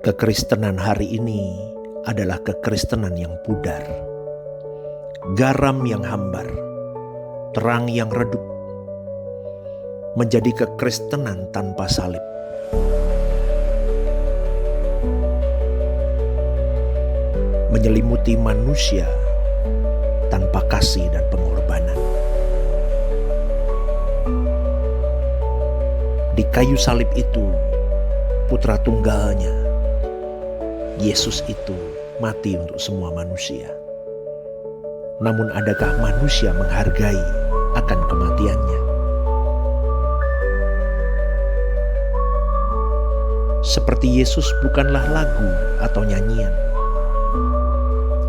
Kekristenan hari ini adalah kekristenan yang pudar, garam yang hambar, terang yang redup, menjadi kekristenan tanpa salib. Menyelimuti manusia tanpa kasih dan pengorbanan. Di kayu salib itu, putra tunggalnya, Yesus itu mati untuk semua manusia. Namun adakah manusia menghargai akan kematiannya? Seperti Yesus bukanlah lagu atau nyanyian.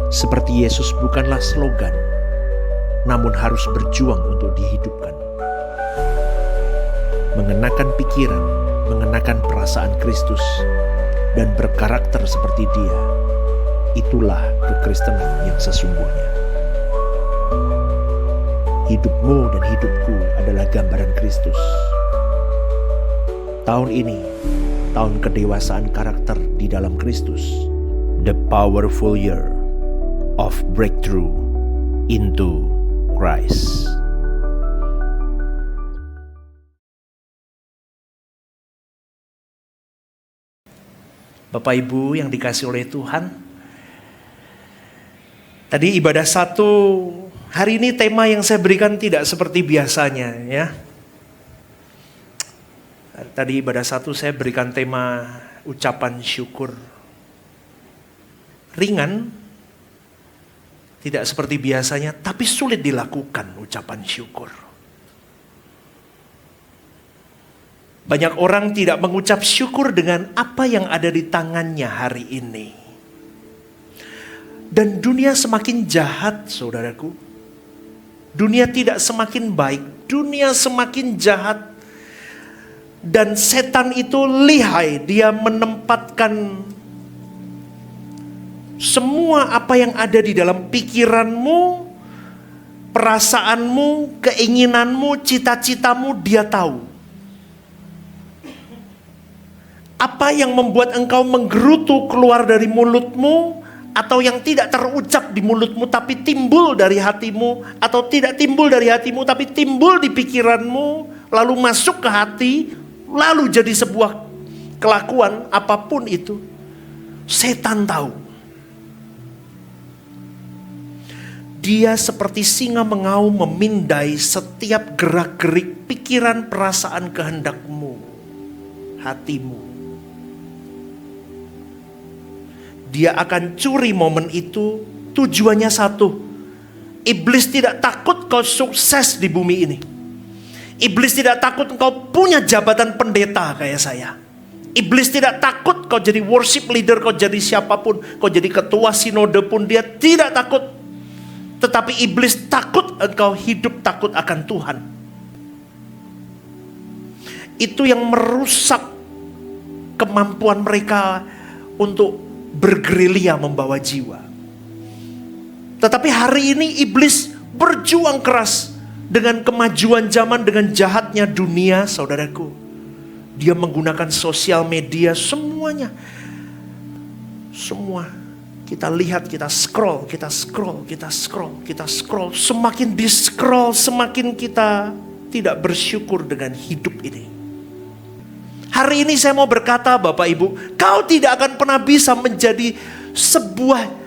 Seperti Yesus bukanlah slogan, namun harus berjuang untuk dihidupkan. Mengenakan pikiran, mengenakan perasaan Kristus, dan berkarakter seperti Dia, itulah kekristenan yang sesungguhnya. Hidupmu dan hidupku adalah gambaran Kristus. Tahun ini, tahun kedewasaan karakter di dalam Kristus. The powerful year of breakthrough into Christ. Bapak Ibu yang dikasihi oleh Tuhan, tadi ibadah satu, hari ini tema yang saya berikan tidak seperti biasanya ya. Tadi ibadah satu saya berikan tema ucapan syukur. Ringan, tidak seperti biasanya, tapi sulit dilakukan ucapan syukur. Banyak orang tidak mengucap syukur dengan apa yang ada di tangannya hari ini. Dan dunia semakin jahat, saudaraku. Dunia tidak semakin baik, dunia semakin jahat. Dan setan itu lihai, dia menempatkan semua apa yang ada di dalam pikiranmu, perasaanmu, keinginanmu, cita-citamu, dia tahu. Apa yang membuat engkau menggerutu keluar dari mulutmu, atau yang tidak terucap di mulutmu tapi timbul dari hatimu, atau tidak timbul dari hatimu tapi timbul di pikiranmu, lalu masuk ke hati, lalu jadi sebuah kelakuan, apapun itu, setan tahu. Dia seperti singa mengaum memindai setiap gerak-gerik pikiran, perasaan, kehendakmu, hatimu. Dia akan curi momen itu, tujuannya satu. Iblis tidak takut kau sukses di bumi ini. Iblis tidak takut kau punya jabatan pendeta kayak saya. Iblis tidak takut kau jadi worship leader, kau jadi siapapun, kau jadi ketua sinode pun, dia tidak takut. Tetapi iblis takut engkau hidup takut akan Tuhan. Itu yang merusak kemampuan mereka untuk bergerilya membawa jiwa. Tetapi hari ini iblis berjuang keras dengan kemajuan zaman, dengan jahatnya dunia, saudaraku. Dia menggunakan sosial media, semuanya. Semua kita lihat, kita scroll. Semakin di scroll, semakin kita tidak bersyukur dengan hidup ini. Hari ini saya mau berkata, Bapak Ibu, kau tidak akan pernah bisa menjadi sebuah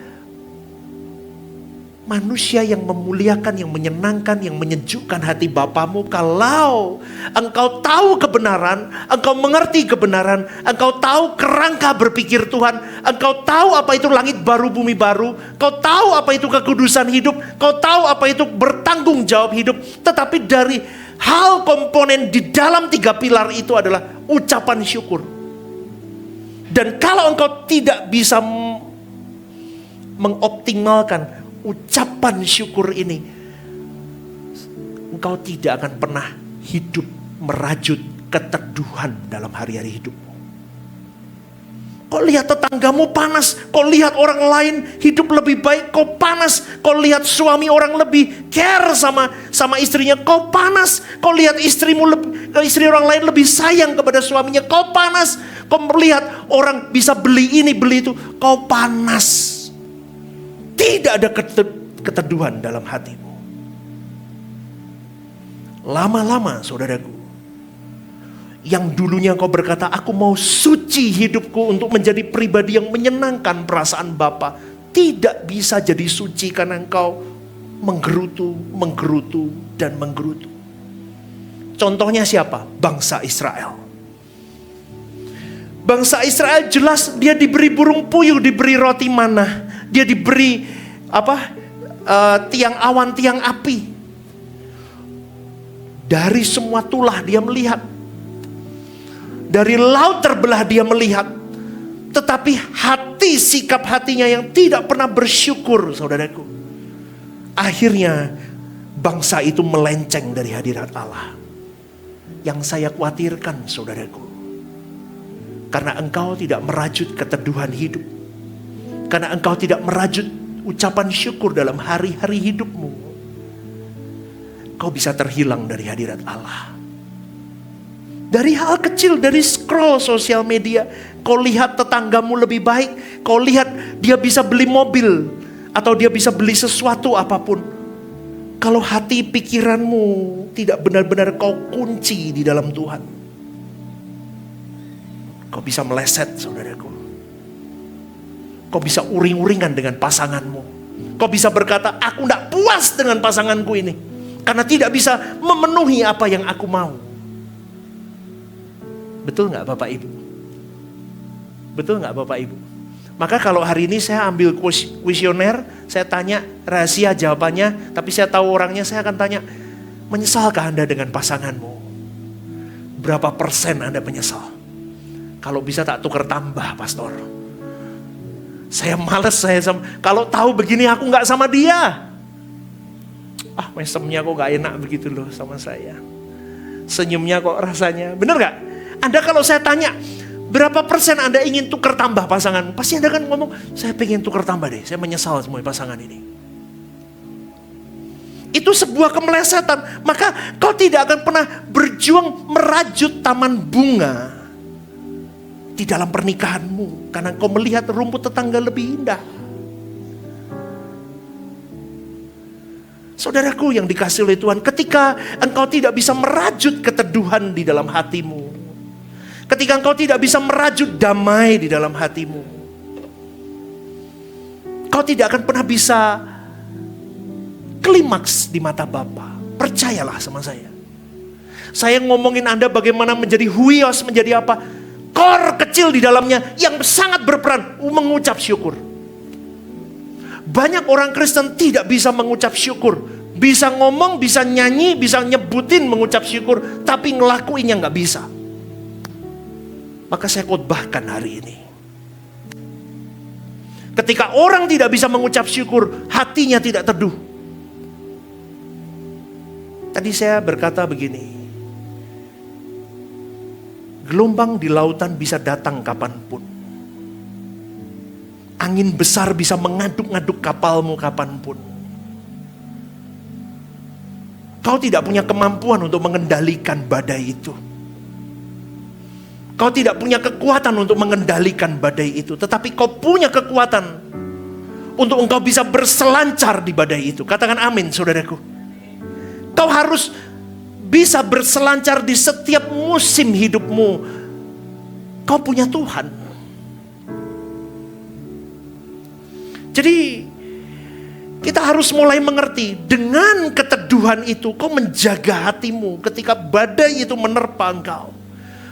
manusia yang memuliakan, yang menyenangkan, yang menyejukkan hati Bapamu kalau engkau tahu kebenaran, engkau mengerti kebenaran, engkau tahu kerangka berpikir Tuhan, engkau tahu apa itu langit baru, bumi baru, kau tahu apa itu kekudusan hidup, kau tahu apa itu bertanggung jawab hidup. Tetapi dari hal komponen di dalam 3 pilar itu adalah ucapan syukur. Dan kalau engkau tidak bisa mengoptimalkan ucapan syukur ini, engkau tidak akan pernah hidup merajut keteduhan dalam hari-hari hidupmu. Kau lihat tetanggamu panas, kau lihat orang lain hidup lebih baik, kau panas. Kau lihat suami orang lebih care sama istrinya, kau panas. Kau lihat istri orang lain lebih sayang kepada suaminya, kau panas. Kau melihat orang bisa beli ini, beli itu, kau panas. Tidak ada keteduhan dalam hatimu. Lama-lama, saudaraku, yang dulunya kau berkata, aku mau suci hidupku untuk menjadi pribadi yang menyenangkan perasaan Bapa, tidak bisa jadi suci karena engkau menggerutu, dan menggerutu. Contohnya siapa? Bangsa Israel. Bangsa Israel jelas dia diberi burung puyuh, diberi roti mana, dia diberi tiang awan, tiang api. Dari semua tulah dia melihat. Dari laut terbelah dia melihat. Tetapi sikap hatinya yang tidak pernah bersyukur, saudaraku. Akhirnya bangsa itu melenceng dari hadirat Allah. Yang saya khawatirkan, saudaraku, karena engkau tidak merajut keteduhan hidup, karena engkau tidak merajut ucapan syukur dalam hari-hari hidupmu, kau bisa terhilang dari hadirat Allah. Dari hal kecil, dari scroll sosial media, kau lihat tetanggamu lebih baik, kau lihat dia bisa beli mobil, atau dia bisa beli sesuatu apapun. Kalau hati pikiranmu tidak benar-benar kau kunci di dalam Tuhan, kau bisa meleset, saudaraku. Kau bisa uring-uringan dengan pasanganmu. Kau bisa berkata, aku tidak puas dengan pasanganku ini, karena tidak bisa memenuhi apa yang aku mau. Betul nggak Bapak Ibu? Betul nggak Bapak Ibu? Maka kalau hari ini saya ambil kuesioner, saya tanya rahasia jawabannya, tapi saya tahu orangnya, saya akan tanya, menyesalkah Anda dengan pasanganmu? Berapa persen Anda menyesal? Kalau bisa tak tukar tambah, pastor. Saya malas, kalau tahu begini aku nggak sama dia. Mesemnya kok nggak enak begitu loh sama saya. Senyumnya kok rasanya, bener nggak? Anda kalau saya tanya, berapa persen Anda ingin tukar tambah pasangan? Pasti Anda kan ngomong, saya pengen tukar tambah deh, saya menyesal semua pasangan ini. Itu sebuah kemelesetan. Maka kau tidak akan pernah berjuang merajut taman bunga di dalam pernikahanmu, karena kau melihat rumput tetangga lebih indah. Saudaraku yang dikasihi oleh Tuhan, ketika engkau tidak bisa merajut keteduhan di dalam hatimu, ketika engkau tidak bisa merajut damai di dalam hatimu, kau tidak akan pernah bisa klimaks di mata Bapa. Percayalah sama saya. Saya ngomongin Anda bagaimana menjadi huios, menjadi apa? Kor kecil di dalamnya yang sangat berperan mengucap syukur. Banyak orang Kristen tidak bisa mengucap syukur. Bisa ngomong, bisa nyanyi, bisa nyebutin mengucap syukur, tapi ngelakuinnya gak bisa. Maka saya khotbahkan hari ini, ketika orang tidak bisa mengucap syukur, hatinya tidak teduh. Tadi saya berkata begini, gelombang di lautan bisa datang kapanpun. Angin besar bisa mengaduk-ngaduk kapalmu kapanpun. Kau tidak punya kemampuan untuk mengendalikan badai itu. Kau tidak punya kekuatan untuk mengendalikan badai itu. Tetapi kau punya kekuatan untuk engkau bisa berselancar di badai itu. Katakan amin, saudaraku. Kau harus bisa berselancar di setiap musim hidupmu. Kau punya Tuhan. Jadi kita harus mulai mengerti, dengan keteduhan itu kau menjaga hatimu ketika badai itu menerpa engkau,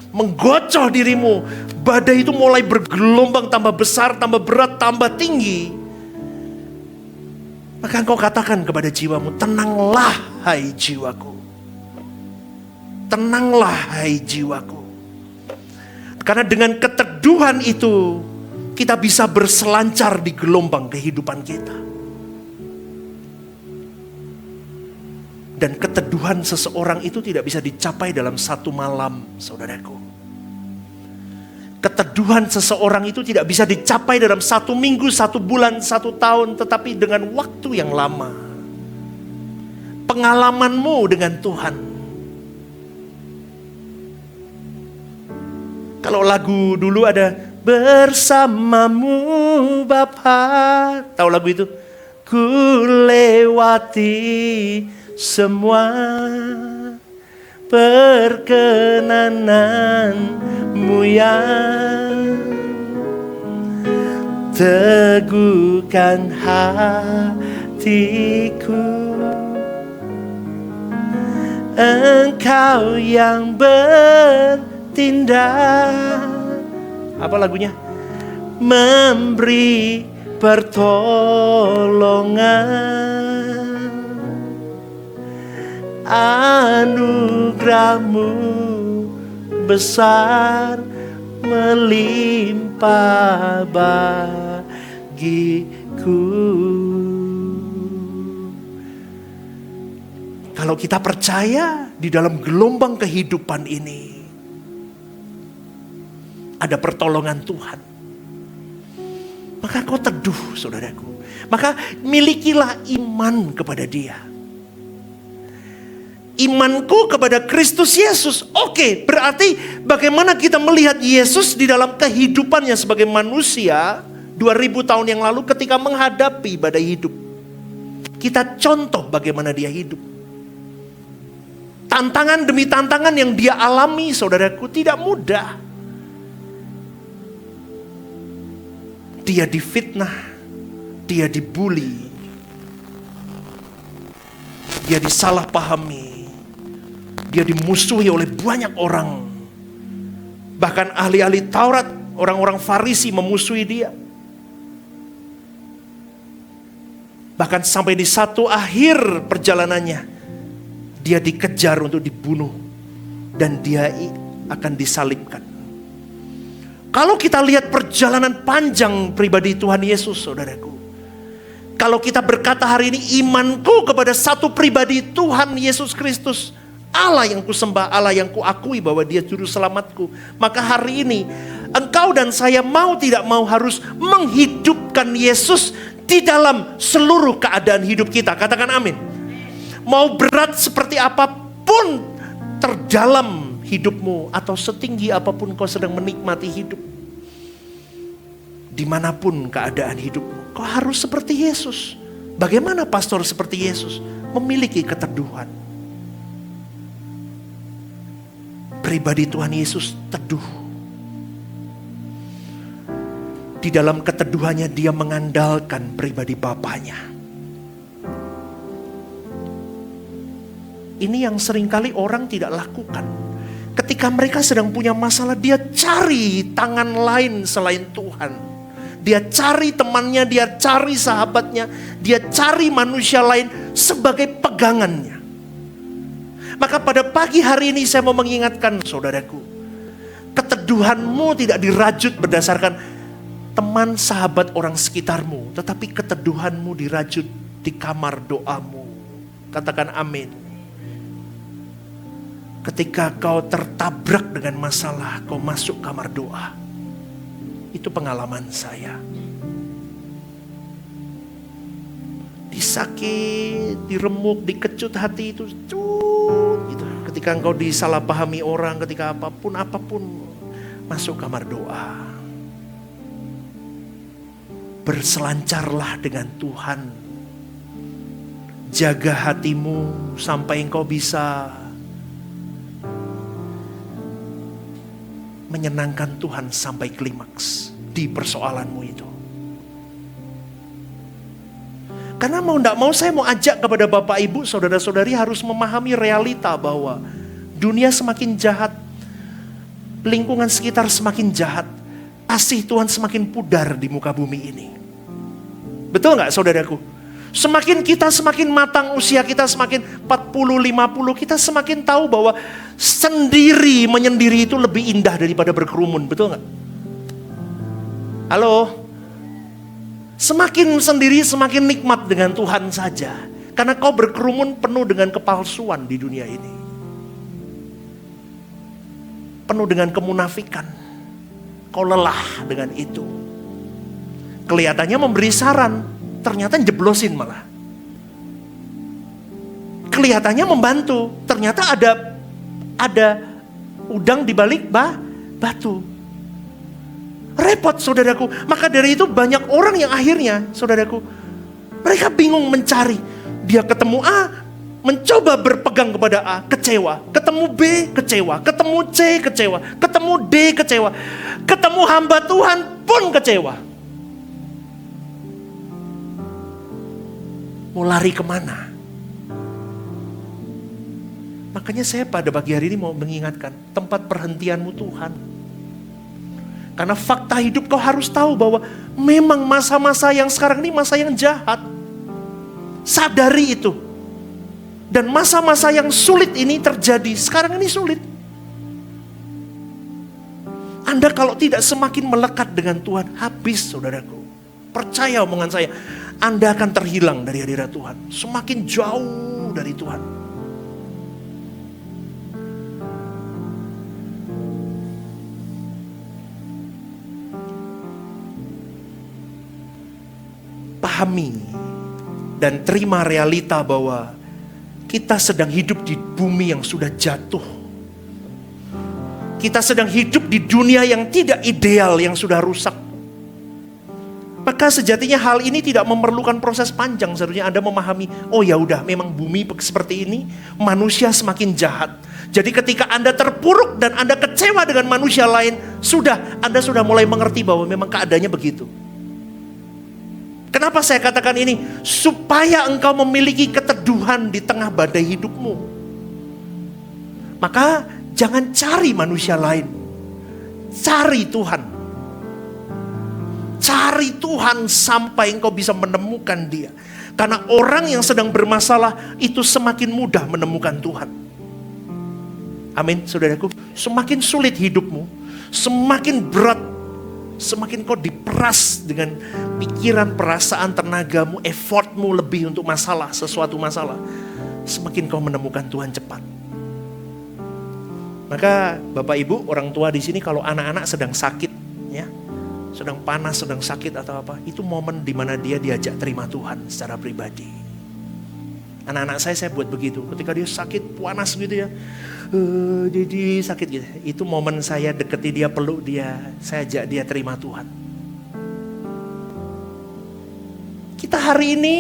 menggocoh dirimu. Badai itu mulai bergelombang, tambah besar, tambah berat, tambah tinggi. Maka engkau katakan kepada jiwamu, tenanglah hai jiwaku. Tenanglah hai jiwaku. Karena dengan keteduhan itu, kita bisa berselancar di gelombang kehidupan kita. Dan keteduhan seseorang itu tidak bisa dicapai dalam satu malam, saudaraku. Keteduhan seseorang itu tidak bisa dicapai dalam 1 minggu, 1 bulan, 1 tahun, tetapi dengan waktu yang lama. Pengalamanmu dengan Tuhan. Kalau lagu dulu ada bersamamu Bapa, tahu lagu itu? Ku lewati semua perkenananmu yang teguhkan hatiku. Engkau yang bertindak, apa lagunya? Memberi pertolongan. Anugerahmu besar melimpah bagiku. Kalau kita percaya di dalam gelombang kehidupan ini ada pertolongan Tuhan, maka kau teduh, saudaraku. Maka milikilah iman kepada Dia. Imanku kepada Kristus Yesus. Oke, berarti bagaimana kita melihat Yesus di dalam kehidupannya sebagai manusia 2000 tahun yang lalu ketika menghadapi badai hidup. Kita contoh bagaimana Dia hidup. Tantangan demi tantangan yang Dia alami, saudaraku, tidak mudah. Dia difitnah, Dia dibully, Dia disalahpahami, Dia dimusuhi oleh banyak orang. Bahkan ahli-ahli Taurat, orang-orang Farisi memusuhi Dia. Bahkan sampai di satu akhir perjalanannya, Dia dikejar untuk dibunuh. Dan Dia akan disalibkan. Kalau kita lihat perjalanan panjang pribadi Tuhan Yesus, saudaraku. Kalau kita berkata hari ini, imanku kepada satu pribadi Tuhan Yesus Kristus, Allah yang kusembah, Allah yang kuakui bahwa Dia juru selamatku. Maka hari ini engkau dan saya mau tidak mau harus menghidupkan Yesus di dalam seluruh keadaan hidup kita. Katakan amin. Mau berat seperti apapun terdalam hidupmu, atau setinggi apapun kau sedang menikmati hidup, dimanapun keadaan hidupmu, kau harus seperti Yesus. Bagaimana pastor seperti Yesus? Memiliki keteduhan. Pribadi Tuhan Yesus teduh. Di dalam keteduhannya Dia mengandalkan pribadi Bapanya. Ini yang seringkali orang tidak lakukan. Ketika mereka sedang punya masalah, dia cari tangan lain selain Tuhan. Dia cari temannya, dia cari sahabatnya, dia cari manusia lain sebagai pegangannya. Maka pada pagi hari ini saya mau mengingatkan saudaraku, keteduhanmu tidak dirajut berdasarkan teman, sahabat, orang sekitarmu, tetapi keteduhanmu dirajut di kamar doamu. Katakan amin. Ketika kau tertabrak dengan masalah, kau masuk kamar doa. Itu pengalaman saya. Disakit, diremuk, dikecut hati itu, gitu. Ketika engkau disalahpahami orang, ketika apapun, masuk kamar doa. Berselancarlah dengan Tuhan. Jaga hatimu sampai engkau bisa menyenangkan Tuhan sampai klimaks di persoalanmu itu. Karena mau tidak mau saya mau ajak kepada Bapak Ibu, saudara-saudari harus memahami realita bahwa dunia semakin jahat, lingkungan sekitar semakin jahat, kasih Tuhan semakin pudar di muka bumi ini. Betul nggak saudaraku? Semakin kita semakin matang usia kita, semakin 40, 50, kita semakin tahu bahwa menyendiri itu lebih indah daripada berkerumun, betul gak? Halo? Semakin sendiri semakin nikmat dengan Tuhan saja. Karena kau berkerumun penuh dengan kepalsuan di dunia ini. Penuh dengan kemunafikan. Kau lelah dengan itu. Kelihatannya memberi saran, ternyata jeblosin malah. Kelihatannya membantu, ternyata ada udang di balik batu. Repot saudaraku. Maka dari itu banyak orang yang akhirnya, saudaraku, mereka bingung mencari. Dia ketemu A, mencoba berpegang kepada A, kecewa. Ketemu B, kecewa. Ketemu C, kecewa. Ketemu D, kecewa. Ketemu hamba Tuhan pun kecewa. Mau lari kemana? Makanya saya pada pagi hari ini mau mengingatkan, tempat perhentianmu Tuhan. Karena fakta hidup kau harus tahu bahwa memang masa-masa yang sekarang ini masa yang jahat. Sadari itu. Dan masa-masa yang sulit ini terjadi. Sekarang ini sulit. Anda kalau tidak semakin melekat dengan Tuhan, habis saudaraku. Percaya omongan saya. Anda akan terhilang dari hadirat Tuhan. Semakin jauh dari Tuhan. Pahami dan terima realita bahwa kita sedang hidup di bumi yang sudah jatuh. Kita sedang hidup di dunia yang tidak ideal, yang sudah rusak. Maka sejatinya hal ini tidak memerlukan proses panjang. Seharusnya Anda memahami, oh ya udah, memang bumi seperti ini, manusia semakin jahat. Jadi ketika Anda terpuruk dan Anda kecewa dengan manusia lain, Anda sudah mulai mengerti bahwa memang keadaannya begitu. Kenapa saya katakan ini? Supaya engkau memiliki keteduhan di tengah badai hidupmu. Maka jangan cari manusia lain. Cari Tuhan. Cari Tuhan sampai engkau bisa menemukan Dia. Karena orang yang sedang bermasalah itu semakin mudah menemukan Tuhan. Amin, saudaraku. Semakin sulit hidupmu, semakin berat, semakin kau diperas dengan pikiran, perasaan, tenagamu, effortmu lebih untuk sesuatu masalah. Semakin kau menemukan Tuhan cepat. Maka Bapak Ibu, orang tua di sini kalau anak-anak sedang sakit, ya, sedang panas, sedang sakit atau apa, itu momen dimana dia diajak terima Tuhan secara pribadi. Anak-anak saya buat begitu. Ketika dia sakit, panas gitu ya, dia sakit gitu. Itu momen saya deketi dia, peluk dia, saya ajak dia terima Tuhan. Kita hari ini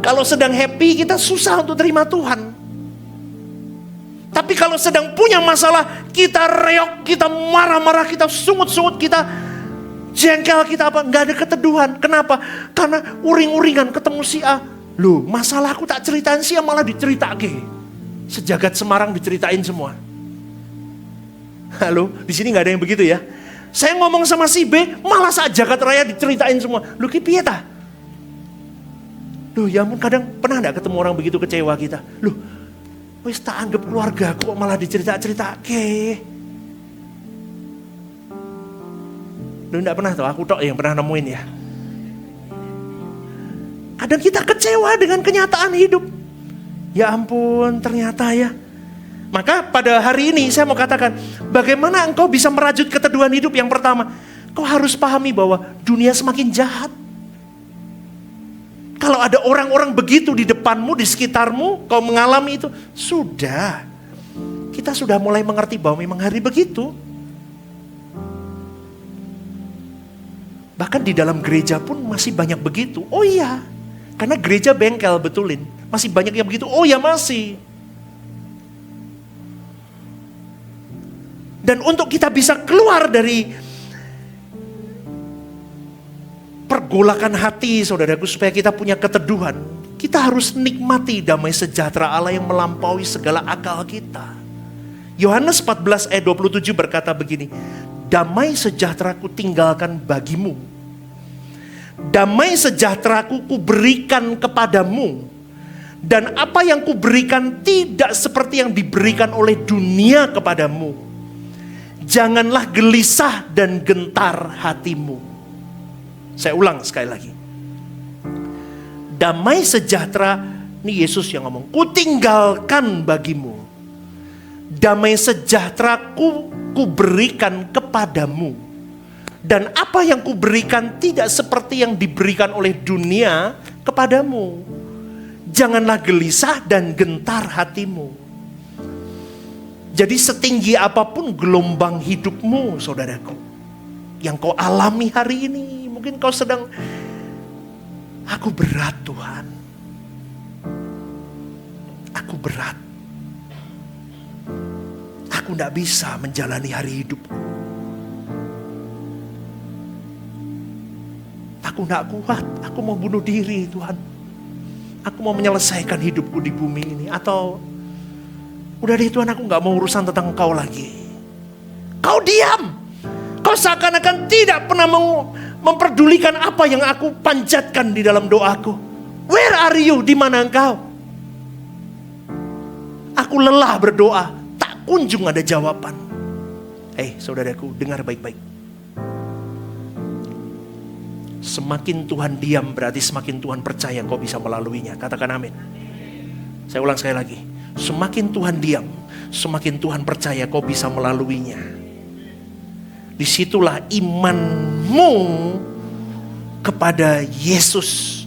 kalau sedang happy, kita susah untuk terima Tuhan. Tapi kalau sedang punya masalah, kita reok, kita marah-marah, kita sungut-sungut, kita jengkel, kita apa, nggak ada keteduhan. Kenapa? Karena uring-uringan ketemu si A. Loh, masalahku tak ceritain si A, malah diceritakan. Sejagat Semarang diceritain semua. Halo, di sini nggak ada yang begitu ya. Saya ngomong sama si B, malah saat jagat raya diceritain semua. Loh, kipiye ta? Loh, ya ampun, kadang pernah nggak ketemu orang begitu kecewa kita? Loh, wis tak anggap keluarga kok malah dicerita-cerita ke. Loh, nggak pernah tuh, aku tok yang pernah nemuin ya. Kadang kita kecewa dengan kenyataan hidup. Ya ampun, ternyata ya. Maka pada hari ini saya mau katakan, bagaimana engkau bisa merajut keteduhan hidup? Yang pertama, kau harus pahami bahwa dunia semakin jahat. Kalau ada orang-orang begitu di depanmu, di sekitarmu, kau mengalami itu, kita sudah mulai mengerti bahwa memang hari begitu. Bahkan di dalam gereja pun masih banyak begitu. Oh iya, karena gereja bengkel, betulin. Masih banyak yang begitu, oh ya masih. Dan untuk kita bisa keluar dari pergolakan hati, saudaraku, supaya kita punya keteduhan, kita harus nikmati damai sejahtera Allah yang melampaui segala akal kita. Yohanes 14 ayat 27 berkata begini, damai sejahtera ku tinggalkan bagimu. Damai sejahteraku kuberikan kepadamu. Dan apa yang kuberikan tidak seperti yang diberikan oleh dunia kepadamu. Janganlah gelisah dan gentar hatimu. Saya ulang sekali lagi. Damai sejahtera, ini Yesus yang ngomong, kutinggalkan bagimu. Damai sejahtera kuberikan kepadamu. Dan apa yang kuberikan tidak seperti yang diberikan oleh dunia kepadamu. Janganlah gelisah dan gentar hatimu. Jadi setinggi apapun gelombang hidupmu, saudaraku, yang kau alami hari ini, mungkin kau sedang, aku berat Tuhan. Aku berat. Aku tidak bisa menjalani hari hidupku. Aku tidak kuat, aku mau bunuh diri Tuhan. Aku mau menyelesaikan hidupku di bumi ini. Atau, udah deh Tuhan, aku gak mau urusan tentang Engkau lagi. Kau diam. Kau seakan-akan tidak pernah memperdulikan apa yang aku panjatkan di dalam doaku. Where are you? Di mana engkau? Aku lelah berdoa, tak kunjung ada jawaban. Saudaraku, dengar baik-baik. Semakin Tuhan diam berarti semakin Tuhan percaya kau bisa melaluinya. Katakan amin. Saya ulang sekali lagi. Semakin Tuhan diam, semakin Tuhan percaya kau bisa melaluinya. Disitulah imanmu kepada Yesus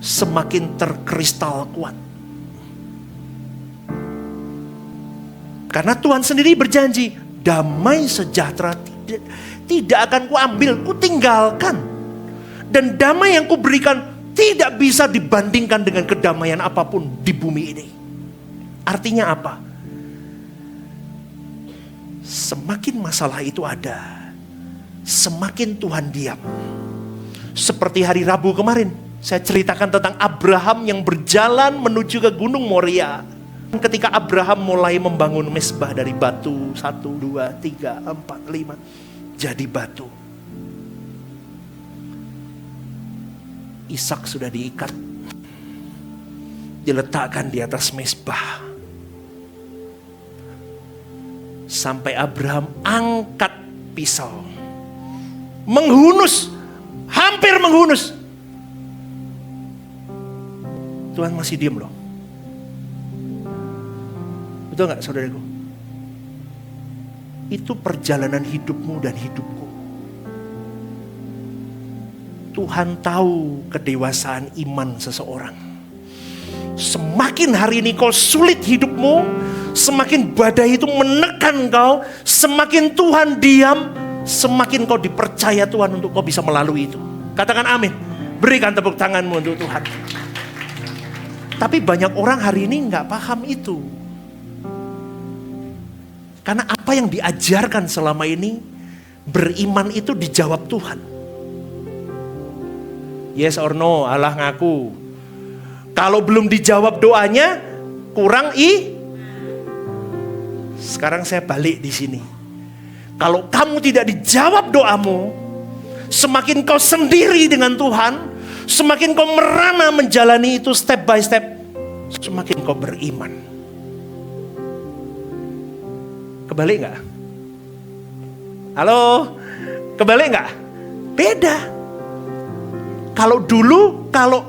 semakin terkristal kuat. Karena Tuhan sendiri berjanji, damai sejahtera tidak akan kuambil, kutinggalkan. Dan damai yang kuberikan tidak bisa dibandingkan dengan kedamaian apapun di bumi ini. Artinya apa? Semakin masalah itu ada, semakin Tuhan diam. Seperti hari Rabu kemarin, saya ceritakan tentang Abraham yang berjalan menuju ke Gunung Moria. Ketika Abraham mulai membangun mezbah dari batu 1, 2, 3, 4, 5 jadi batu. Ishak sudah diikat, diletakkan di atas mezbah. Sampai Abraham angkat pisau, menghunus, hampir menghunus. Tuhan masih diam loh. Betul gak saudaraku? Itu perjalanan hidupmu dan hidupku. Tuhan tahu kedewasaan iman seseorang. Semakin hari ini kau sulit hidupmu, semakin badai itu menekan kau, semakin Tuhan diam, semakin kau dipercaya Tuhan untuk kau bisa melalui itu. Katakan amin. Berikan tepuk tanganmu untuk Tuhan. Tapi banyak orang hari ini gak paham itu. Karena apa yang diajarkan selama ini, beriman itu dijawab Tuhan. Yes or no, Allah ngaku. Kalau belum dijawab doanya, kurang Sekarang saya balik di sini. Kalau kamu tidak dijawab doamu, semakin kau sendiri dengan Tuhan, semakin kau merana menjalani itu step by step, semakin kau beriman. Kebalik gak? Halo? Kebalik gak? Beda. Kalau dulu, kalau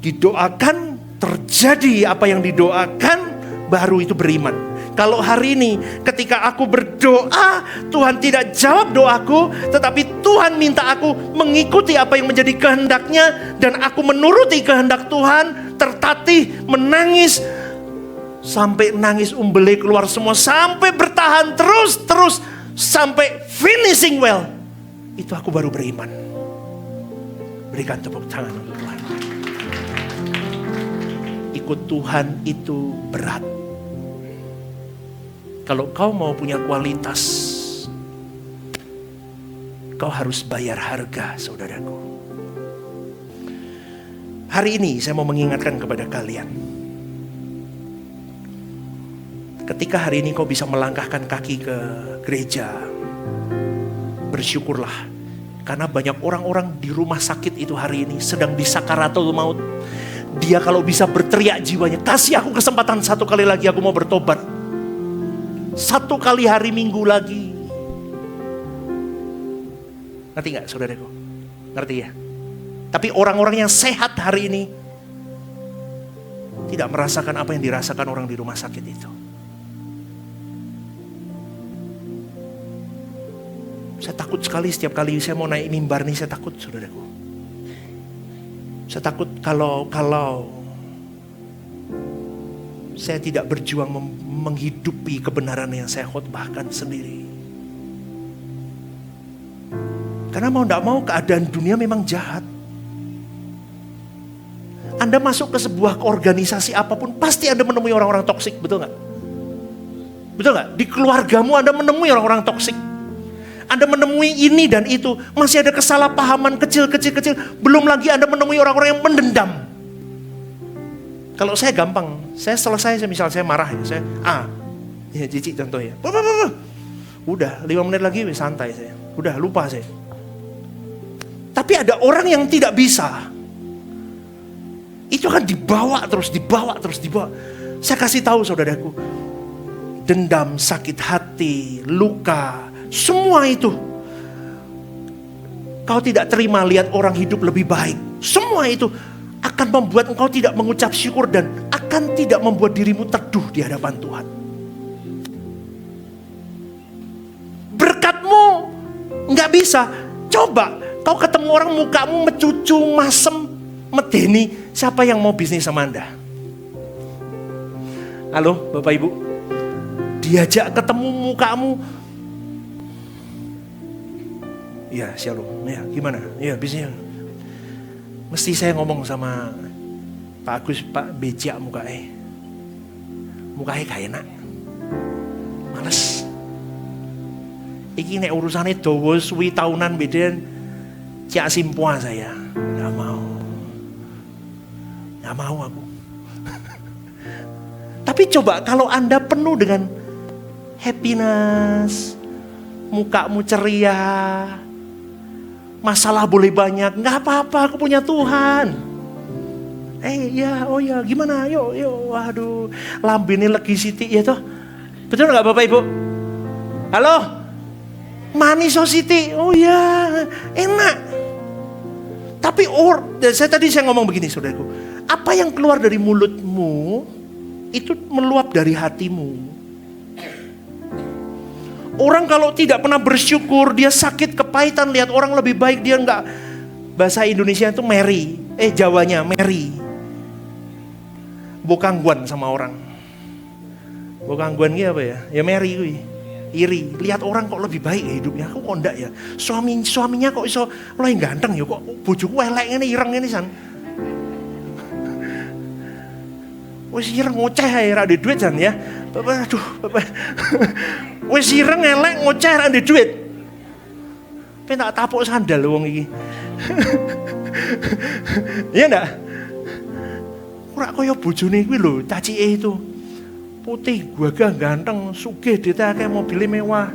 didoakan, terjadi apa yang didoakan, baru itu beriman. Kalau hari ini, ketika aku berdoa, Tuhan tidak jawab doaku, tetapi Tuhan minta aku mengikuti apa yang menjadi kehendaknya, dan aku menuruti kehendak Tuhan, tertatih, menangis, sampai nangis umbele keluar semua, sampai bertahan terus, sampai finishing well. Itu aku baru beriman. Berikan tepuk tangan untuk Tuhan. Ikut Tuhan itu berat. Kalau kau mau punya kualitas, kau harus bayar harga, saudaraku. Hari ini saya mau mengingatkan kepada kalian. Ketika hari ini kau bisa melangkahkan kaki ke gereja, bersyukurlah. Karena banyak orang-orang di rumah sakit itu hari ini sedang di sakaratul maut. Dia kalau bisa berteriak jiwanya, kasih aku kesempatan satu kali lagi, aku mau bertobat. Satu kali hari Minggu lagi. Ngerti gak saudaraku? Ngerti ya? Tapi orang-orang yang sehat hari ini tidak merasakan apa yang dirasakan orang di rumah sakit itu. Saya takut sekali setiap kali saya mau naik mimbar nih, saya takut saudaraku. Saya takut kalau saya tidak berjuang menghidupi kebenaran yang saya khotbahkan sendiri. Karena mau tidak mau keadaan dunia memang jahat. Anda masuk ke sebuah organisasi apapun, pasti Anda menemui orang-orang toksik, betul nggak? Betul nggak? Di keluargamu Anda menemui orang-orang toksik. Anda menemui ini dan itu, masih ada kesalahpahaman kecil. Belum lagi Anda menemui orang-orang yang mendendam. Kalau saya gampang, saya selesai, misal saya marah, saya ya Cici contoh ya. Udah 5 menit lagi santai saya. Udah lupa saya. Tapi ada orang yang tidak bisa. Itu akan dibawa terus. Saya kasih tahu saudaraku. Dendam, sakit hati, luka, semua itu. Kau tidak terima lihat orang hidup lebih baik. Semua itu akan membuat engkau tidak mengucap syukur dan akan tidak membuat dirimu teduh di hadapan Tuhan. Berkatmu nggak bisa. Coba kau ketemu orang mukamu mecucu, masem, medeni. Siapa yang mau bisnis sama Anda? Halo Bapak Ibu. Diajak ketemu mukamu. Ya shalom. Ya gimana? Ya bisnisnya. Mesti saya ngomong sama Pak Agus, Pak bejak mukanya. Mukanya gak enak. Males. Iki nek urusannya dawa suwi tahunan beden. Cak simpuan saya. Gak mau aku. Tapi coba kalau Anda penuh dengan happiness, mukamu ceria, masalah boleh banyak, nggak apa-apa, aku punya Tuhan. Gimana? Yuk, waduh, lambene legi siti ya toh. Betul nggak Bapak Ibu? Halo, manis so siti, oh ya, enak. Tapi saya ngomong begini saudaraku, apa yang keluar dari mulutmu itu meluap dari hatimu. Orang kalau tidak pernah bersyukur, dia sakit kepahitan lihat orang lebih baik, dia enggak. Bahasa Indonesia itu meri, Jawanya meri. Bokangguan sama orang. Bokangguan gitu apa ya? Ya meri kuwi. Iri, lihat orang kok lebih baik hidupnya, aku kok enggak ya. Suaminya kok iso luwih ganteng ya, kok bojoku elek ngene ireng ngene san. Wis ireng ngoceh ae ra duit jan ya. Bapak. Wis ireng elek ngoceh ra duit. Pengen tak tapuk sandal wong iki. Iya ndak? Ora kaya bojone kuwi lho, cacike itu. Putih, gagah, ganteng, sugih, dite akeh, mobil mewah.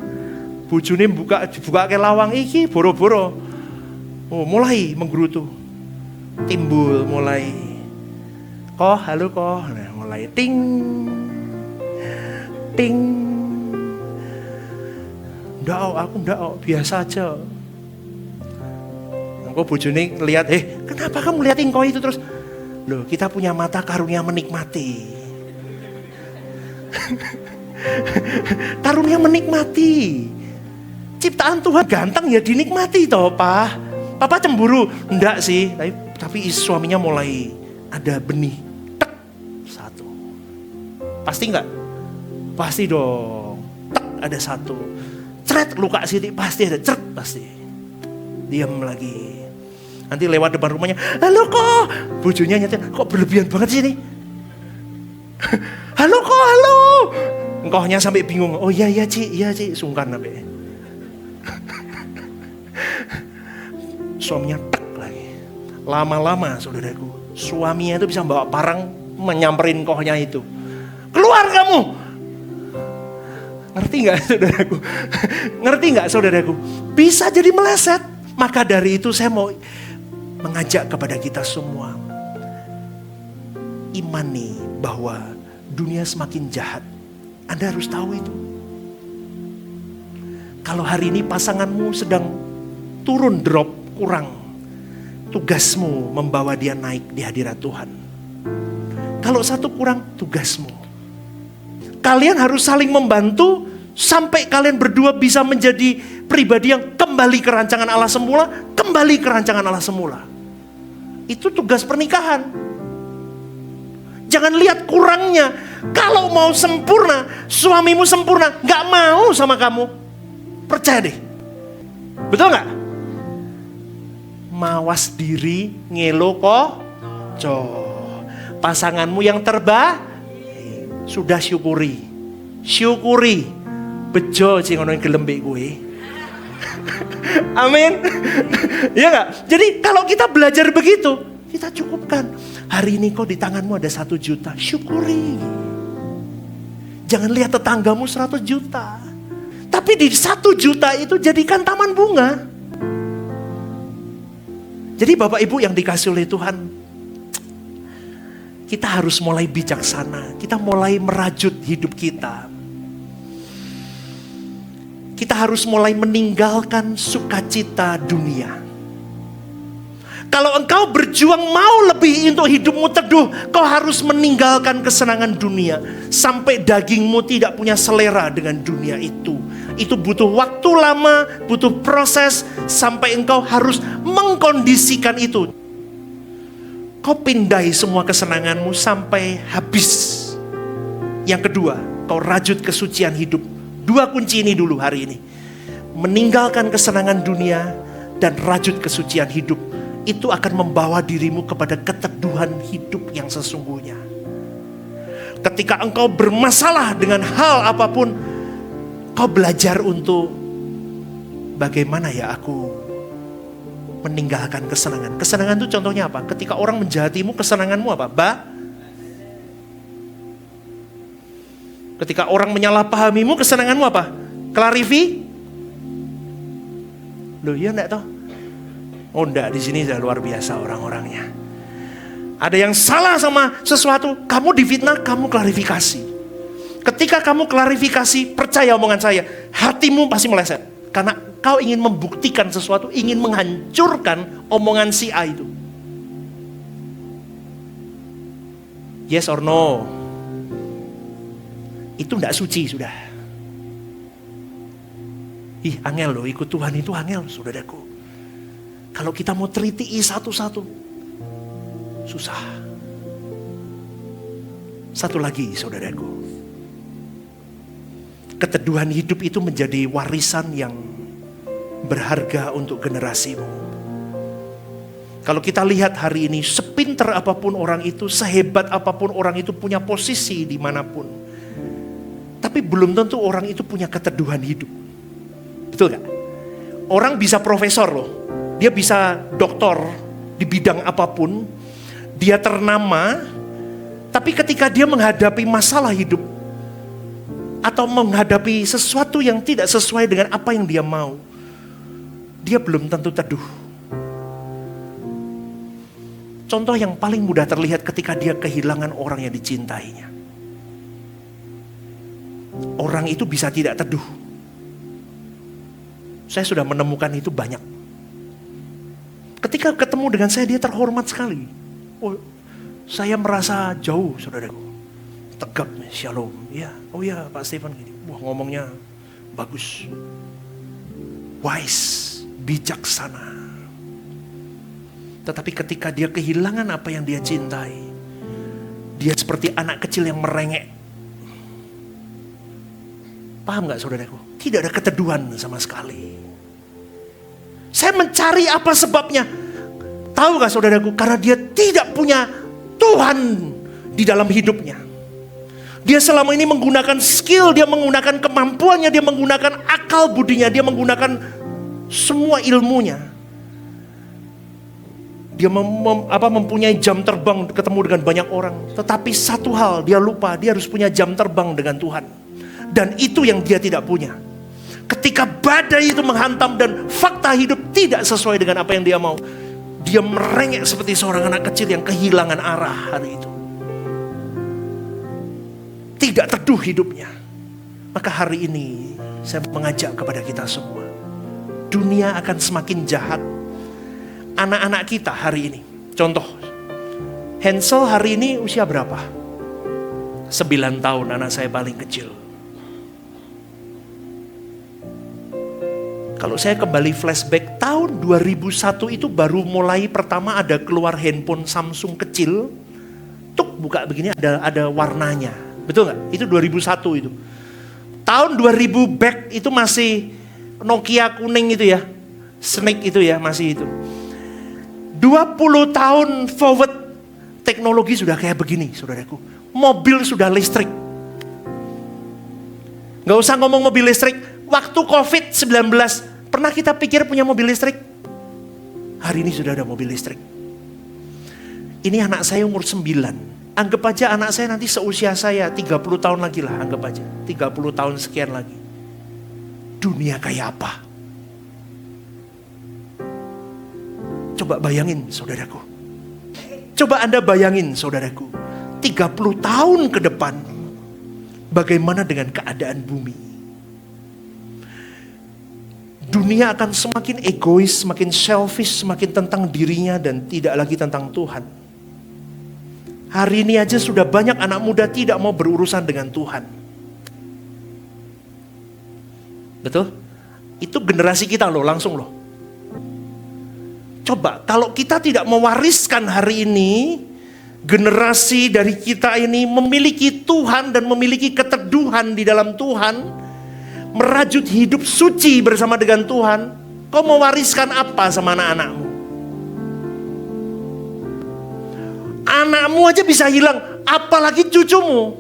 Bojone dibukake lawang iki boro-boro. Oh, mulai menggerutu. Timbul mulai. Halo. Nah, mulai ting. Aku ndak, biasa aja. Engko bojone ngelihat, kenapa kamu lihat engkau itu terus? Loh, kita punya mata karunia menikmati. Karunia menikmati. Ciptaan Tuhan ganteng ya dinikmati toh, Pak. Papa cemburu? Enggak sih, tapi suaminya mulai ada benih. Tek, satu. Pasti enggak? Pasti dong. Tek, ada satu. Cret, luka sidik pasti ada, cret pasti. Diam lagi. Nanti lewat depan rumahnya, halo kok. Bojonya nyetir, kok berlebihan banget sih ini? Halo. Engkohnya sampai bingung. Oh iya Ci, sungkan sampai. Suaminya tek lagi. Lama-lama saudaraku, suaminya itu bisa bawa parang menyamperin kohnya itu. Keluar kamu. Ngerti nggak saudaraku? Bisa jadi meleset. Maka dari itu saya mau mengajak kepada kita semua, imani bahwa dunia semakin jahat. Anda harus tahu itu. Kalau hari ini pasanganmu sedang turun, drop, kurang, tugasmu membawa dia naik di hadirat Tuhan. Kalau satu kurang, tugasmu. Kalian harus saling membantu sampai kalian berdua bisa menjadi pribadi yang kembali ke rancangan Allah semula, kembali ke rancangan Allah semula. Itu tugas pernikahan. Jangan lihat kurangnya. Kalau mau sempurna, suamimu sempurna, gak mau sama kamu. Percaya deh. Betul gak? Mawas diri, ngelo koco. Pasanganmu yang terbaik, sudah syukuri. Syukuri. Bejo sing ono gelem mbek kowe. Amin. Ya gak? Jadi kalau kita belajar begitu, kita cukupkan. Hari ini kok di tanganmu ada 1 juta, syukuri. Jangan lihat tetanggamu 100 juta. Tapi di 1 juta itu jadikan taman bunga. Jadi Bapak Ibu yang dikasih oleh Tuhan, kita harus mulai bijaksana. Kita mulai merajut hidup kita. Kita harus mulai meninggalkan sukacita dunia. Kalau engkau berjuang mau lebih untuk hidupmu teduh, kau harus meninggalkan kesenangan dunia. Sampai dagingmu tidak punya selera dengan dunia itu. Itu butuh waktu lama, butuh proses, sampai engkau harus mengkondisikan itu. Kau pindai semua kesenanganmu sampai habis. Yang kedua, kau rajut kesucian hidup. 2 kunci ini dulu hari ini. Meninggalkan kesenangan dunia dan rajut kesucian hidup. Itu akan membawa dirimu kepada keteduhan hidup yang sesungguhnya. Ketika engkau bermasalah dengan hal apapun, kau belajar untuk bagaimana ya aku meninggalkan kesenangan. Kesenangan itu contohnya apa? Ketika orang menjahatimu, kesenanganmu apa? Ketika orang menyalahpahamimu, kesenanganmu apa? Loh iya enggak toh? Oh enggak, di sini sudah luar biasa orang-orangnya. Ada yang salah sama sesuatu, kamu difitnah, kamu klarifikasi. Ketika kamu klarifikasi, percaya omongan saya, hatimu pasti meleset. Karena kau ingin membuktikan sesuatu, ingin menghancurkan omongan si A itu. Yes or no? Itu enggak suci sudah. Angel loh, ikut Tuhan itu angel, saudaraku. Kalau kita mau teliti satu-satu, susah. Satu lagi saudaraku. Keteduhan hidup itu menjadi warisan yang berharga untuk generasimu. Kalau kita lihat hari ini, sepinter apapun orang itu, sehebat apapun orang itu, punya posisi dimanapun. Tapi belum tentu orang itu punya keteduhan hidup. Betul gak? Orang bisa profesor loh. Dia bisa doktor di bidang apapun. Dia ternama. Tapi ketika dia menghadapi masalah hidup, atau menghadapi sesuatu yang tidak sesuai dengan apa yang dia mau, dia belum tentu teduh. Contoh yang paling mudah terlihat ketika dia kehilangan orang yang dicintainya. Orang itu bisa tidak teduh. Saya sudah menemukan itu banyak. Ketika ketemu dengan saya, dia terhormat sekali. Oh, saya merasa jauh, saudaraku. Tegap, shalom. Ya, oh ya Pak Stephen gini. Wah, ngomongnya bagus. Wise, bijaksana. Tetapi ketika dia kehilangan apa yang dia cintai, dia seperti anak kecil yang merengek. Paham gak saudaraku? Tidak ada keteduhan sama sekali. Saya mencari apa sebabnya. Tahu gak saudaraku? Karena dia tidak punya Tuhan di dalam hidupnya. Dia selama ini menggunakan skill, dia menggunakan kemampuannya, dia menggunakan akal budinya, dia menggunakan semua ilmunya. Dia mempunyai jam terbang ketemu dengan banyak orang. Tetapi satu hal dia lupa, dia harus punya jam terbang dengan Tuhan. Dan itu yang dia tidak punya. Ketika badai itu menghantam dan fakta hidup tidak sesuai dengan apa yang dia mau, dia merengek seperti seorang anak kecil yang kehilangan arah hari itu. Tidak teduh hidupnya. Maka hari ini saya mengajak kepada kita semua. Dunia akan semakin jahat. Anak-anak kita hari ini. Contoh, Hansel hari ini usia berapa? 9 tahun, anak saya paling kecil. Kalau saya kembali flashback, tahun 2001 itu baru mulai pertama ada keluar handphone Samsung kecil. Tuk, buka begini ada warnanya. Betul nggak? Itu 2001 itu. Tahun 2000 back itu masih Nokia kuning itu ya. Snake itu ya, masih itu. 20 tahun forward, teknologi sudah kayak begini, saudaraku. Mobil sudah listrik. Nggak usah ngomong mobil listrik. Waktu COVID-19, pernah kita pikir punya mobil listrik? Hari ini sudah ada mobil listrik. Ini anak saya umur 9. Anggap aja anak saya nanti seusia saya, 30 tahun lagi lah, anggap aja. 30 tahun sekian lagi. Dunia kayak apa? Coba bayangin, saudaraku. Coba Anda bayangin, saudaraku. 30 tahun ke depan, bagaimana dengan keadaan bumi? Dunia akan semakin egois, semakin selfish, semakin tentang dirinya dan tidak lagi tentang Tuhan. Hari ini aja sudah banyak anak muda tidak mau berurusan dengan Tuhan. Betul? Itu generasi kita loh, langsung loh. Coba kalau kita tidak mewariskan hari ini, generasi dari kita ini memiliki Tuhan dan memiliki keteduhan di dalam Tuhan, merajut hidup suci bersama dengan Tuhan, kau mewariskan apa sama anak-anakmu? Anakmu aja bisa hilang, apalagi cucumu.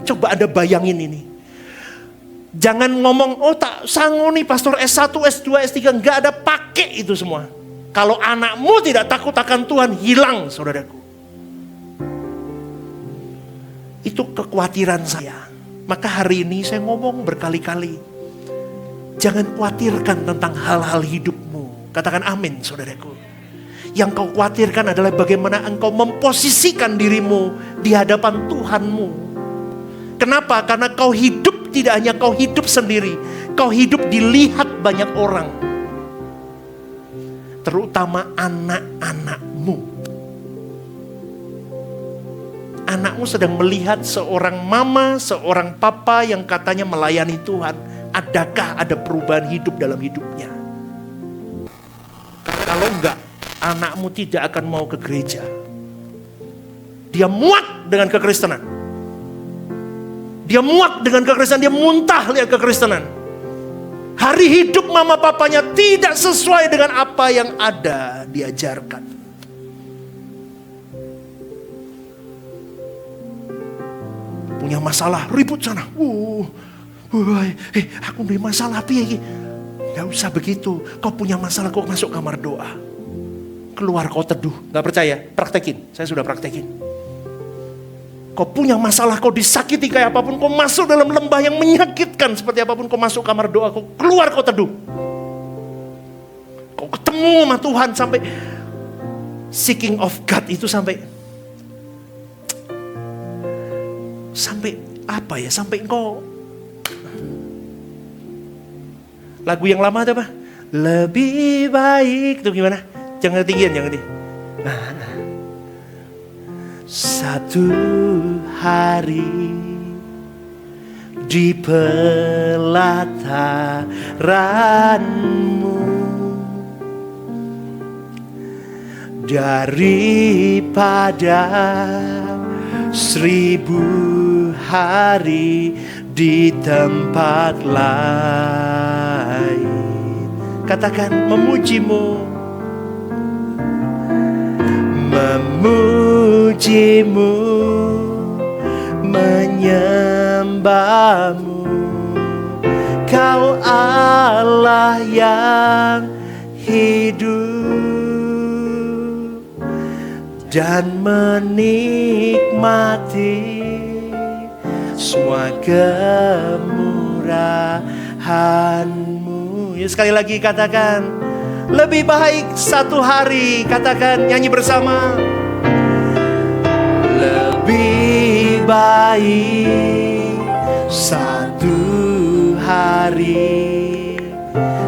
Coba Anda bayangin ini. Jangan ngomong, oh tak sanggup nih pastor S1, S2, S3, enggak ada, pakai itu semua. Kalau anakmu tidak takut akan Tuhan, hilang saudaraku. Itu kekhawatiran saya. Maka hari ini saya ngomong berkali-kali. Jangan khawatirkan tentang hal-hal hidupmu. Katakan amin saudaraku. Yang kau khawatirkan adalah bagaimana engkau memposisikan dirimu di hadapan Tuhanmu. Kenapa? Karena kau hidup tidak hanya kau hidup sendiri. Kau hidup dilihat banyak orang. Terutama anak-anakmu. Anakmu sedang melihat seorang mama, seorang papa yang katanya melayani Tuhan. Adakah ada perubahan hidup dalam hidupnya? Kalau enggak, anakmu tidak akan mau ke gereja. Dia muak dengan kekristenan. Dia muak dengan kekristenan, dia muntah lihat kekristenan. Hari hidup mama papanya tidak sesuai dengan apa yang ada diajarkan. Punya masalah, ribut sana. Aku punya masalah apa ya? Gak usah begitu. Kau punya masalah, kau masuk kamar doa. Keluar kau teduh. Gak percaya? Praktekin. Saya sudah praktekin. Kau punya masalah, kau disakiti kayak apapun, kau masuk dalam lembah yang menyakitkan seperti apapun, kau masuk kamar doa, kau keluar kau teduh. Kau ketemu sama Tuhan sampai seeking of God itu sampai apa ya? Sampai engkau lagu yang lama itu apa? Lebih baik itu gimana? Jangan ketinggian, jangan ketinggian. Satu hari di pelataranmu daripada 1000 hari di tempat lain. Katakan memujimu, memujimu, menyembahmu. Kau Allah yang hidup dan menikmati semua kemurahan Tuhanmu. Ya, sekali lagi katakan, lebih baik satu hari. Katakan, nyanyi bersama. Lebih baik satu hari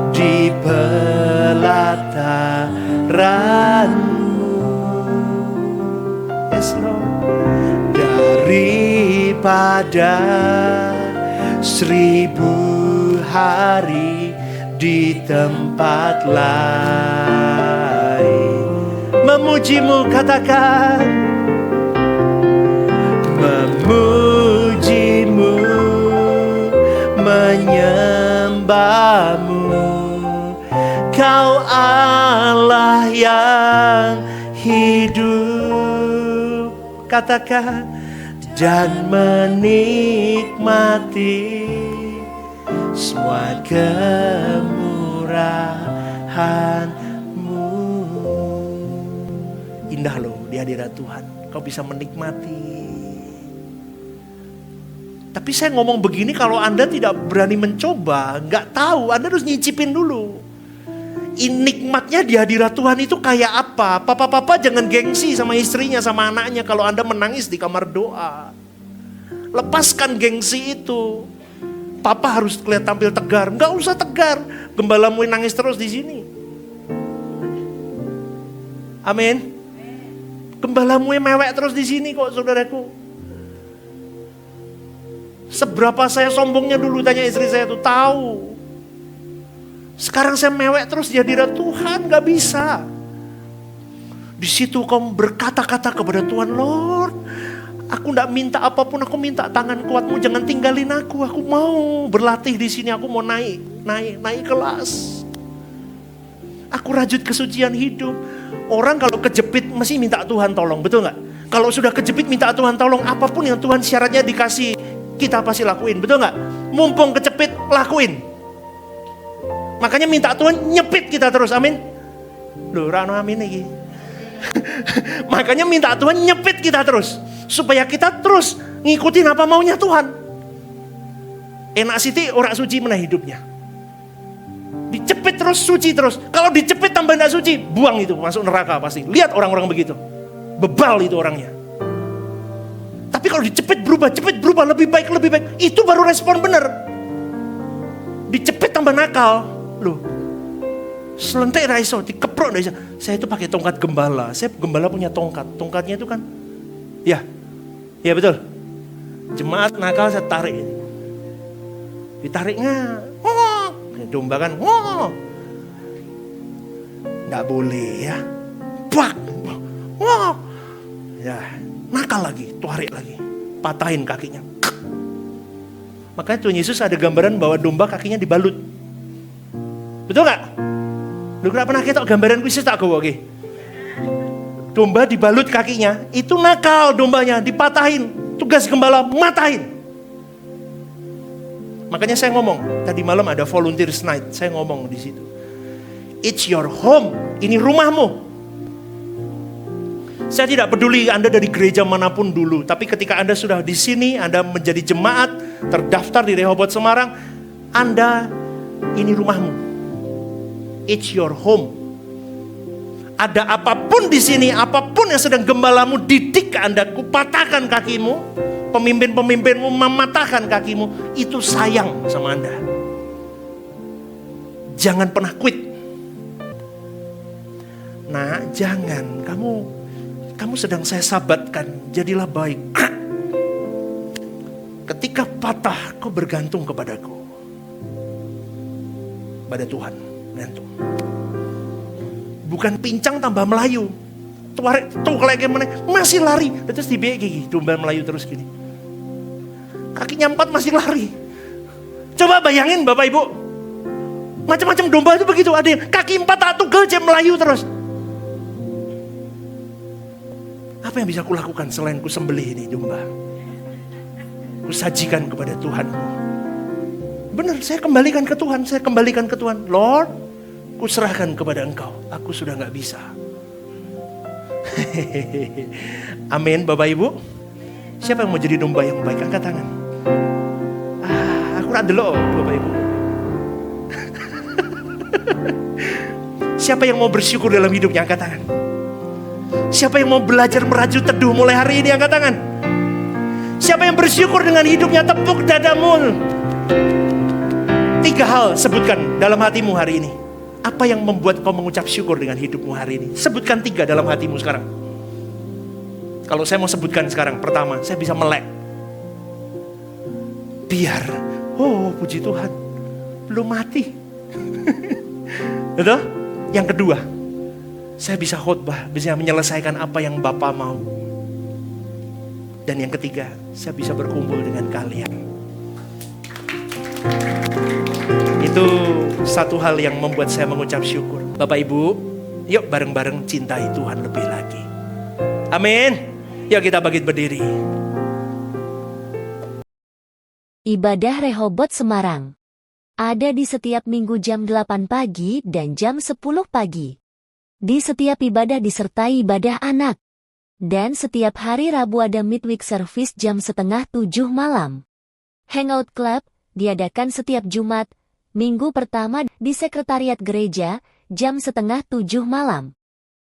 di pelataranmu, yes Lord, daripada 1000 hari di tempat lain. Memujimu, katakan, memujimu, menyembahmu, Kau Allah yang hidup. Katakan, dan menikmati semua kemurahan-Mu. Indah loh di hadirat Tuhan, kau bisa menikmati. Tapi saya ngomong begini, kalau Anda tidak berani mencoba, nggak tahu, Anda harus nyicipin dulu. Nikmatnya di hadirat Tuhan itu kayak apa? Papa-papa jangan gengsi sama istrinya, sama anaknya kalau Anda menangis di kamar doa. Lepaskan gengsi itu. Papa harus kelihatan tampil tegar. Nggak usah tegar. Gembalamu nangis terus di sini. Amin. Gembalamu mewek terus di sini kok, saudaraku. Seberapa saya sombongnya dulu, tanya istri saya tuh, tahu. Sekarang saya mewek terus di hadirat Tuhan, gak bisa. Di situ kau berkata-kata kepada Tuhan, Lord, aku gak minta apapun, aku minta tangan kuatmu, jangan tinggalin aku mau berlatih di sini, aku mau naik kelas. Aku rajut kesucian hidup. Orang kalau kejepit mesti minta Tuhan tolong, betul gak? Kalau sudah kejepit minta Tuhan tolong, apapun yang Tuhan syaratnya dikasih, kita pasti lakuin, betul gak? Mumpung kecepit, lakuin. Makanya minta Tuhan nyepit kita terus, amin. Loh, rano amin lagi. Makanya minta Tuhan nyepit kita terus, supaya kita terus ngikutin apa maunya Tuhan. Enak siti orang suci mana hidupnya. Dicepit terus, suci terus. Kalau dicepit tambah tidak suci, buang itu, masuk neraka pasti. Lihat orang-orang begitu, bebal itu orangnya. Tapi kalau dicepit berubah, lebih baik, itu baru respon benar. Dicepit tambah nakal. Loh, selentik raiso, dikeprok raiso. Saya itu pakai tongkat gembala. Saya gembala punya tongkat. Tongkatnya itu kan, ya betul. Jemaat nakal saya tarik. Ditariknya, domba kan, nggak boleh ya. Bak, ya nakal lagi, tarik lagi, patahin kakinya. Makanya Tuhan Yesus ada gambaran bahwa domba kakinya dibalut. Betul gak? Lu kenapa pernah ketok gambaran kuisis tak gue oke? Domba dibalut kakinya, itu nakal dombanya, dipatahin. Tugas gembala, matahin. Makanya saya ngomong, tadi malam ada volunteers night, saya ngomong di situ. It's your home, ini rumahmu. Saya tidak peduli Anda dari gereja manapun dulu, tapi ketika Anda sudah di sini, Anda menjadi jemaat, terdaftar di Rehoboth Semarang, Anda, ini rumahmu. It's your home. Ada apapun di sini, apapun yang sedang gembalamu didik ke Anda, kupatahkan kakimu, pemimpin-pemimpinmu mematahkan kakimu, itu sayang sama Anda. Jangan pernah quit. Nah, jangan, kamu sedang saya sabatkan, jadilah baik. Ketika patah, kau bergantung kepadaku, pada Tuhan. Bukan pincang tambah Melayu. Tuh kayak gimana, masih lari. Terus dibiak gigi, domba Melayu terus gini. Kakinya 4 masih lari. Coba bayangin Bapak Ibu. Macam-macam domba itu begitu. Ada yang kaki 4 tak tugel, Melayu terus. Apa yang bisa kulakukan selain ku sembelih ini domba? Ku sajikan kepada Tuhanku. Benar, saya kembalikan ke Tuhan. Lord, ku serahkan kepada Engkau. Aku sudah gak bisa. Amin, Bapak Ibu. Siapa yang mau jadi domba yang baik? Angkat tangan. Aku rada loh, Bapak Ibu. Siapa yang mau bersyukur dalam hidupnya? Angkat tangan. Siapa yang mau belajar merajut teduh mulai hari ini? Angkat tangan. Siapa yang bersyukur dengan hidupnya? Tepuk dadamu. 3 hal sebutkan dalam hatimu hari ini. Apa yang membuat kau mengucap syukur dengan hidupmu hari ini? Sebutkan 3 dalam hatimu sekarang. Kalau saya mau sebutkan sekarang, pertama, saya bisa melek. Biar, oh puji Tuhan, belum mati. Betul? Yang kedua, saya bisa khotbah, bisa menyelesaikan apa yang Bapa mau. Dan yang ketiga, saya bisa berkumpul dengan kalian. Itu satu hal yang membuat saya mengucap syukur. Bapak Ibu, yuk bareng-bareng cintai Tuhan lebih lagi. Amin. Yuk kita bangkit berdiri. Ibadah Rehobot Semarang ada di setiap minggu jam 8 pagi dan jam 10 pagi. Di setiap ibadah disertai ibadah anak. Dan setiap hari Rabu ada midweek service jam 6:30 malam. Hangout Club diadakan setiap Jumat, minggu pertama di Sekretariat Gereja jam 6:30 malam.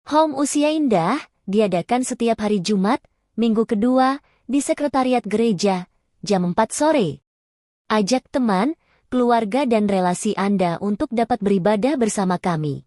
Home Usia Indah diadakan setiap hari Jumat, minggu kedua di Sekretariat Gereja jam 4 sore. Ajak teman, keluarga dan relasi Anda untuk dapat beribadah bersama kami.